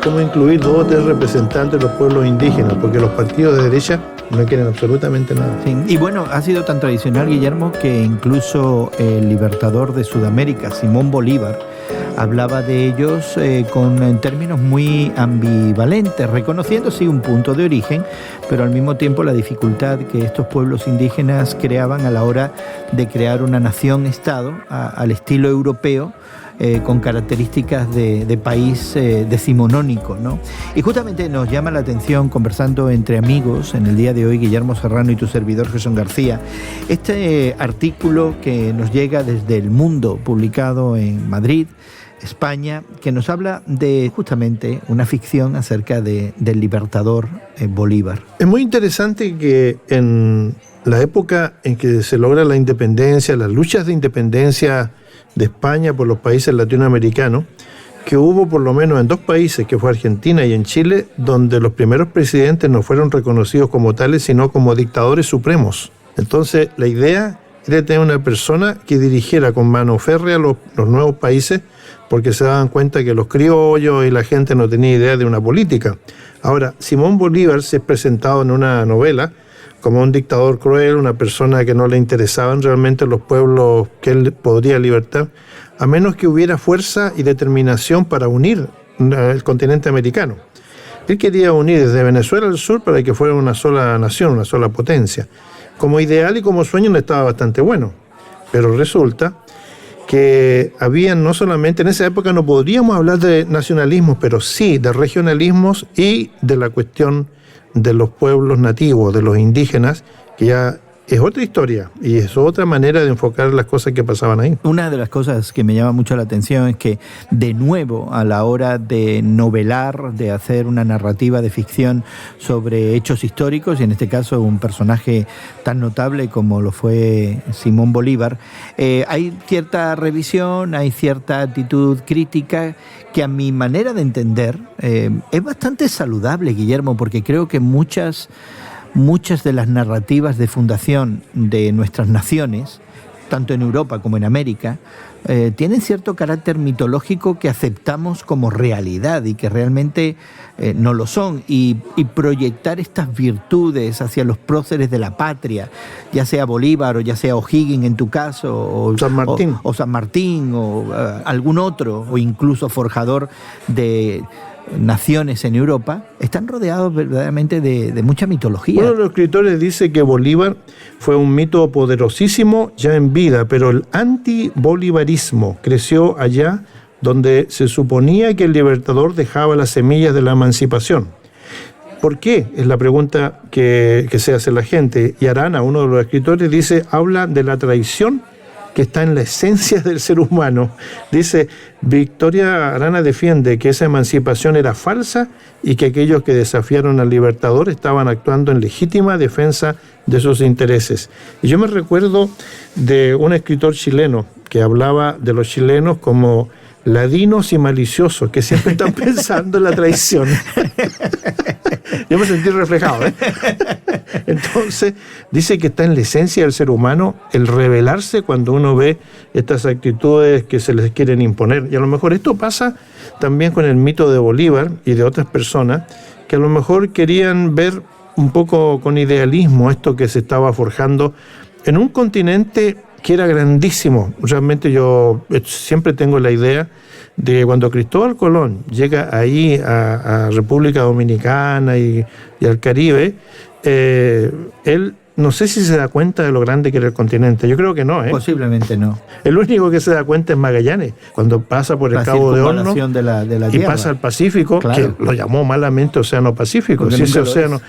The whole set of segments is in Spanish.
cómo incluir 2 o 3 representantes de los pueblos indígenas, porque los partidos de derecha no quieren absolutamente nada. Sí. Y bueno, ha sido tan tradicional, Guillermo, que incluso el libertador de Sudamérica, Simón Bolívar, hablaba de ellos en términos muy ambivalentes, reconociendo sí un punto de origen, pero al mismo tiempo la dificultad que estos pueblos indígenas creaban a la hora de crear una nación-estado al estilo europeo, con características de país decimonónico, ¿no? Y justamente nos llama la atención, conversando entre amigos en el día de hoy, Guillermo Serrano y tu servidor Jesús García, este artículo que nos llega desde El Mundo, publicado en Madrid, España, que nos habla de justamente una ficción acerca del libertador Bolívar. Es muy interesante que en la época en que se logra la independencia, las luchas de independencia de España por los países latinoamericanos, que hubo por lo menos en 2 países, que fue Argentina y en Chile, donde los primeros presidentes no fueron reconocidos como tales, sino como dictadores supremos. Entonces, la idea era tener una persona que dirigiera con mano férrea los nuevos países, porque se daban cuenta que los criollos y la gente no tenía idea de una política. Ahora, Simón Bolívar se es presentado en una novela como un dictador cruel, una persona que no le interesaban realmente los pueblos que él podría libertar, a menos que hubiera fuerza y determinación para unir el continente americano. Él quería unir desde Venezuela al sur para que fuera una sola nación, una sola potencia. Como ideal y como sueño no estaba bastante bueno, pero resulta que habían no solamente, en esa época no podríamos hablar de nacionalismos, pero sí de regionalismos y de la cuestión de los pueblos nativos, de los indígenas, que ya es otra historia y es otra manera de enfocar las cosas que pasaban ahí. Una de las cosas que me llama mucho la atención es que, de nuevo, a la hora de novelar, de hacer una narrativa de ficción sobre hechos históricos, y en este caso un personaje tan notable como lo fue Simón Bolívar, hay cierta revisión, hay cierta actitud crítica que, a mi manera de entender, es bastante saludable, Guillermo, porque creo que muchas de las narrativas de fundación de nuestras naciones, tanto en Europa como en América, tienen cierto carácter mitológico que aceptamos como realidad y que realmente no lo son. Y proyectar estas virtudes hacia los próceres de la patria, ya sea Bolívar o ya sea O'Higgins en tu caso, o San Martín, o San Martín, o algún otro, o incluso forjador de naciones en Europa, están rodeados verdaderamente de mucha mitología. Uno de los escritores dice que Bolívar fue un mito poderosísimo ya en vida, pero el anti-bolivarismo creció allá donde se suponía que el libertador dejaba las semillas de la emancipación. ¿Por qué? Es la pregunta que se hace la gente. Y Arana, uno de los escritores, habla de la traición que está en la esencia del ser humano. Dice, Victoria Arana defiende que esa emancipación era falsa y que aquellos que desafiaron al libertador estaban actuando en legítima defensa de sus intereses. Y yo me recuerdo de un escritor chileno que hablaba de los chilenos como ladinos y maliciosos, que siempre están pensando en la traición. Yo me sentí reflejado, ¿eh? Entonces, dice que está en la esencia del ser humano el rebelarse cuando uno ve estas actitudes que se les quieren imponer. Y a lo mejor esto pasa también con el mito de Bolívar y de otras personas que a lo mejor querían ver un poco con idealismo esto que se estaba forjando en un continente que era grandísimo. Realmente yo siempre tengo la idea de que cuando Cristóbal Colón llega ahí a República Dominicana y al Caribe, él no sé si se da cuenta de lo grande que era el continente. Yo creo que no, ¿eh? Posiblemente no. El único que se da cuenta es Magallanes, cuando pasa por el Cabo de Hornos de la y Tierra. pasa al Pacífico, claro, que lo llamó malamente Océano Pacífico. Si ese océano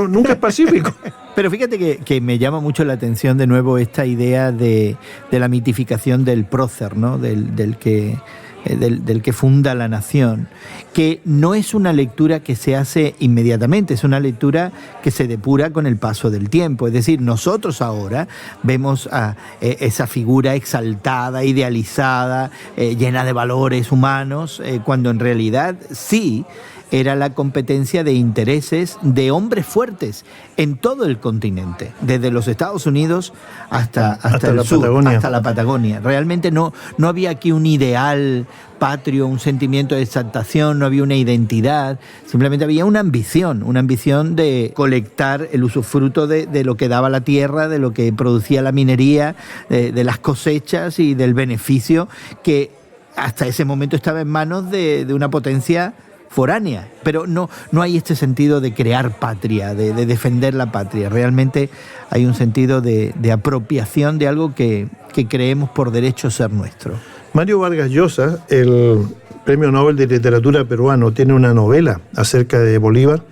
nunca es Pacífico. Pero fíjate que me llama mucho la atención de nuevo esta idea de la mitificación del prócer, ¿no? Del que funda la nación, que no es una lectura que se hace inmediatamente, es una lectura que se depura con el paso del tiempo. Es decir, nosotros ahora vemos a esa figura exaltada, idealizada, llena de valores humanos, cuando en realidad sí era la competencia de intereses de hombres fuertes en todo el continente, desde los Estados Unidos hasta el la sur, Patagonia. hasta la Patagonia. Realmente no había aquí un ideal patrio, un sentimiento de exaltación, no había una identidad, simplemente había una ambición de colectar el usufructo de lo que daba la tierra, de lo que producía la minería, de las cosechas y del beneficio que hasta ese momento estaba en manos de una potencia foránea, pero no hay este sentido de crear patria, de defender la patria. Realmente hay un sentido de apropiación de algo que creemos por derecho ser nuestro. Mario Vargas Llosa, el Premio Nobel de Literatura peruano, tiene una novela acerca de Bolívar,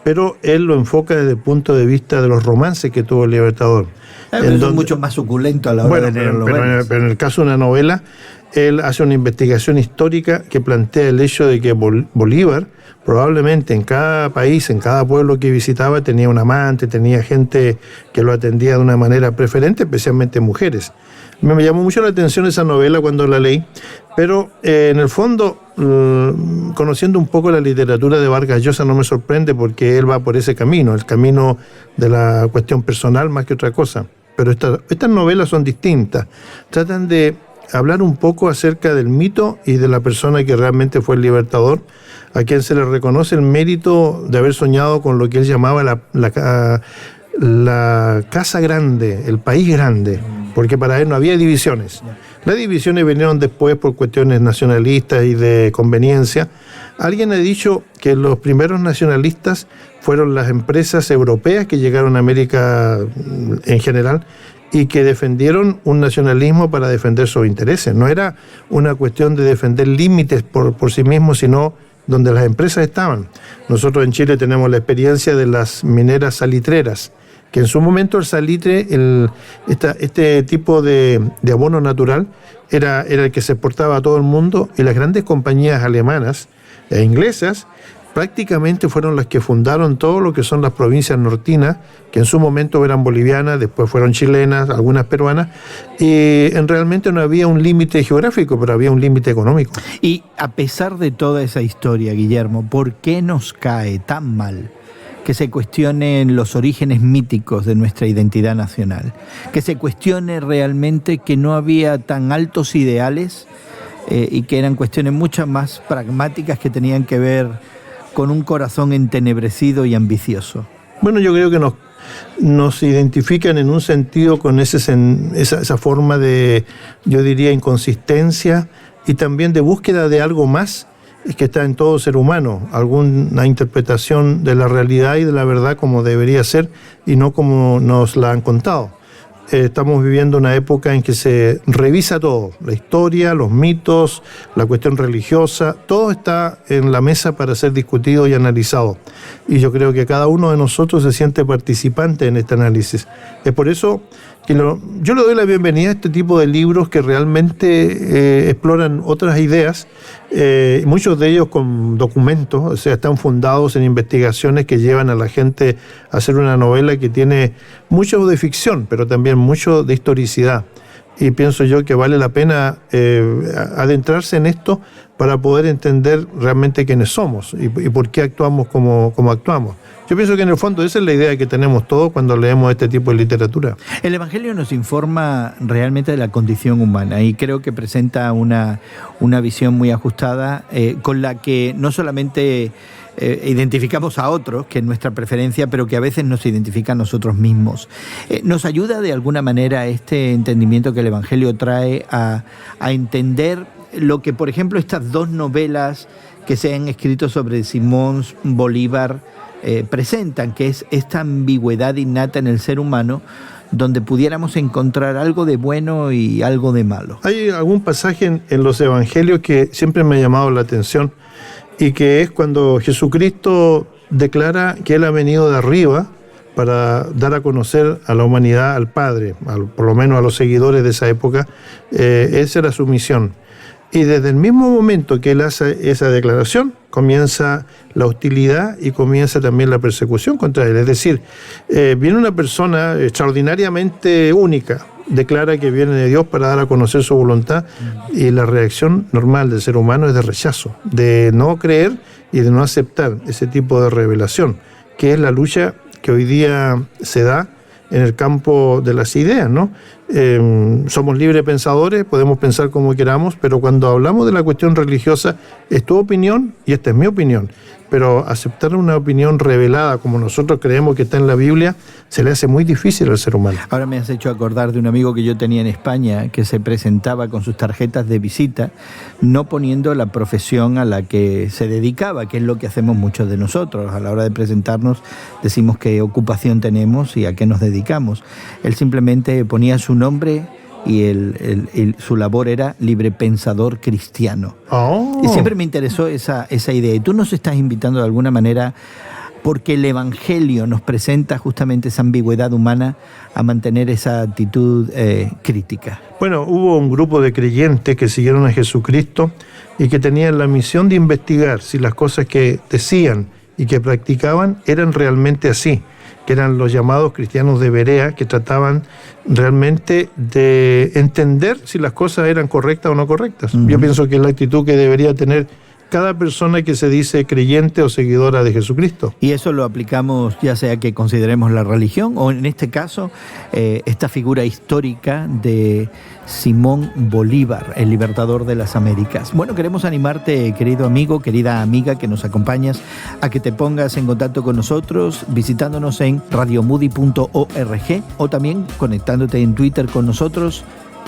pero él lo enfoca desde el punto de vista de los romances que tuvo el Libertador. Es mucho más suculento a la hora de leerlo. Pero en el caso de una novela, él hace una investigación histórica que plantea el hecho de que Bolívar probablemente en cada país, en cada pueblo que visitaba, tenía un amante, tenía gente que lo atendía de una manera preferente, especialmente mujeres. Me llamó mucho la atención esa novela cuando la leí, pero en el fondo, conociendo un poco la literatura de Vargas Llosa, no me sorprende porque él va por ese camino, el camino de la cuestión personal más que otra cosa. Pero estas novelas son distintas, tratan de hablar un poco acerca del mito y de la persona que realmente fue el libertador, a quien se le reconoce el mérito de haber soñado con lo que él llamaba la casa grande, el país grande, porque para él no había divisiones. Las divisiones vinieron después por cuestiones nacionalistas y de conveniencia. Alguien ha dicho que los primeros nacionalistas fueron las empresas europeas que llegaron a América en general y que defendieron un nacionalismo para defender sus intereses. No era una cuestión de defender límites por sí mismos, sino donde las empresas estaban. Nosotros en Chile tenemos la experiencia de las mineras salitreras, que en su momento el salitre, este tipo de abono natural, era el que se exportaba a todo el mundo, y las grandes compañías alemanas e inglesas prácticamente fueron las que fundaron todo lo que son las provincias nortinas, que en su momento eran bolivianas, después fueron chilenas, algunas peruanas, y realmente no había un límite geográfico, pero había un límite económico. Y a pesar de toda esa historia, Guillermo, ¿por qué nos cae tan mal que se cuestionen los orígenes míticos de nuestra identidad nacional? Que se cuestione realmente que no había tan altos ideales y que eran cuestiones mucho más pragmáticas que tenían que ver con un corazón entenebrecido y ambicioso. Bueno, yo creo que nos identifican en un sentido con esa forma de, yo diría, inconsistencia y también de búsqueda de algo más que está en todo ser humano, alguna interpretación de la realidad y de la verdad como debería ser y no como nos la han contado. Estamos viviendo una época en que se revisa todo, la historia, los mitos, la cuestión religiosa, todo está en la mesa para ser discutido y analizado. Y yo creo que cada uno de nosotros se siente participante en este análisis. Es por eso que yo le doy la bienvenida a este tipo de libros que realmente exploran otras ideas, muchos de ellos con documentos, o sea, están fundados en investigaciones que llevan a la gente a hacer una novela que tiene mucho de ficción, pero también mucho de historicidad. Y pienso yo que vale la pena adentrarse en esto para poder entender realmente quiénes somos y por qué actuamos como actuamos. Yo pienso que en el fondo esa es la idea que tenemos todos cuando leemos este tipo de literatura. El Evangelio nos informa realmente de la condición humana y creo que presenta una visión muy ajustada con la que no solamente identificamos a otros, que es nuestra preferencia, pero que a veces nos identifica a nosotros mismos. Nos ayuda de alguna manera este entendimiento que el Evangelio trae a entender lo que, por ejemplo, estas dos novelas que se han escrito sobre Simón Bolívar presentan, que es esta ambigüedad innata en el ser humano, donde pudiéramos encontrar algo de bueno y algo de malo. Hay algún pasaje en los evangelios que siempre me ha llamado la atención, y que es cuando Jesucristo declara que Él ha venido de arriba para dar a conocer a la humanidad al Padre, por lo menos a los seguidores de esa época. Esa era su misión. Y desde el mismo momento que Él hace esa declaración, comienza la hostilidad y comienza también la persecución contra Él. Es decir, viene una persona extraordinariamente única, declara que viene de Dios para dar a conocer su voluntad, y la reacción normal del ser humano es de rechazo, de no creer y de no aceptar ese tipo de revelación, que es la lucha que hoy día se da en el campo de las ideas, ¿no? Somos libres pensadores, podemos pensar como queramos, pero cuando hablamos de la cuestión religiosa, es tu opinión y esta es mi opinión. Pero aceptar una opinión revelada como nosotros creemos que está en la Biblia, se le hace muy difícil al ser humano. Ahora me has hecho acordar de un amigo que yo tenía en España que se presentaba con sus tarjetas de visita, no poniendo la profesión a la que se dedicaba, que es lo que hacemos muchos de nosotros. A la hora de presentarnos decimos qué ocupación tenemos y a qué nos dedicamos. Él simplemente ponía su nombre y su labor era librepensador cristiano. Oh. Y siempre me interesó esa idea. Y tú nos estás invitando de alguna manera, porque el Evangelio nos presenta justamente esa ambigüedad humana, a mantener esa actitud crítica. Bueno, hubo un grupo de creyentes que siguieron a Jesucristo y que tenían la misión de investigar si las cosas que decían y que practicaban eran realmente así, que eran los llamados cristianos de Berea, que trataban realmente de entender si las cosas eran correctas o no correctas. Uh-huh. Yo pienso que es la actitud que debería tener cada persona que se dice creyente o seguidora de Jesucristo. Y eso lo aplicamos ya sea que consideremos la religión o en este caso esta figura histórica de Simón Bolívar, el libertador de las Américas. Bueno, queremos animarte, querido amigo, querida amiga que nos acompañas, a que te pongas en contacto con nosotros visitándonos en radiomoody.org o también conectándote en Twitter con nosotros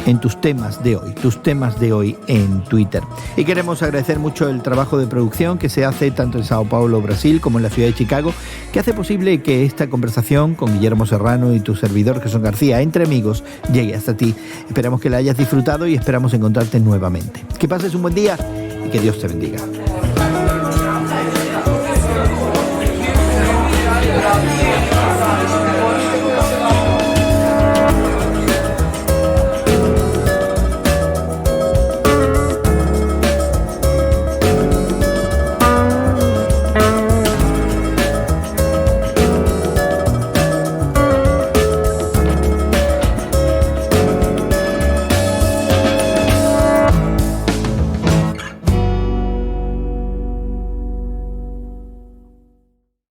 en tus temas de hoy en Twitter. Y queremos agradecer mucho el trabajo de producción que se hace tanto en Sao Paulo, Brasil, como en la ciudad de Chicago, que hace posible que esta conversación con Guillermo Serrano y tu servidor Jesús García, entre amigos, llegue hasta ti. Esperamos que la hayas disfrutado y esperamos encontrarte nuevamente. Que pases un buen día y que Dios te bendiga.